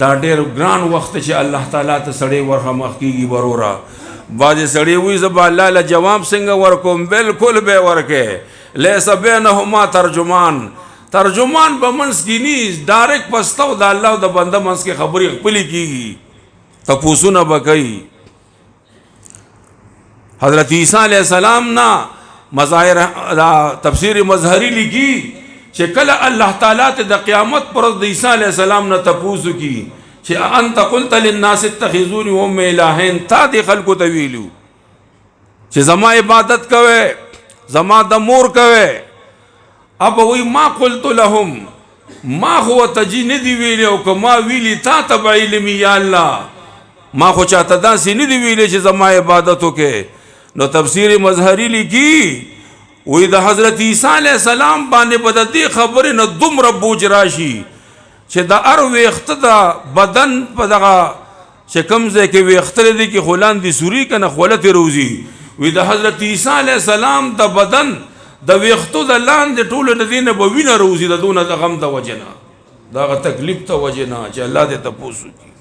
دا ډېر ګران وخت چې الله تعالی ته سړی ورخمخ کېږي برورا. بعضې سړی وایي زه به الله له جواب څنګه ورکوم؟ بلکل به یې ورکې. لیس بینهما ترجمان، ترجمان به منځ کې نه، ډایرکټ په ستا او د الله او د بنده منځ کې خبرې خپلې کېږي، تپوسونه به کوي. حضرت عیسیٰ علیہ السلام نه مظاهر تفسیر مظهری لیکي چې کله الله تعالی ته د قیامت پر ورځ د عیسی علیه السلام نه تپوس وکړي چې انت قلت للناس اتخذوني وامي الهین، تا دې خلکو ته ویلو چې زما عبادت کوئ، زما د مور کوئ. اب وی ما قلت لهم، ما خو تجی نه دی ویلی، او که ما ویلی تا ته به علم یا الله، ما خو چاته داسې نه دی ویلی چې زما عبادت وکړې. نو تفسیر مظهری لیکي وی د حضرت عیسی علیہ السلام باندې به د دې خبرې نه دومره بوج راشي چې د هر ویښته د بدن په دغه چې کوم ځای کې ویښته دی کې خو لاندې سوري که نه خوله ترې روځي. وی د حضرت عیسی علیہ السلام د بدن د ویښتو د لاندې ټولو د دې نه به وینه روځي د دونه د غم د وجې نه، د هغه تکلیف د وجې نه چې الله دې تپوس وکړي.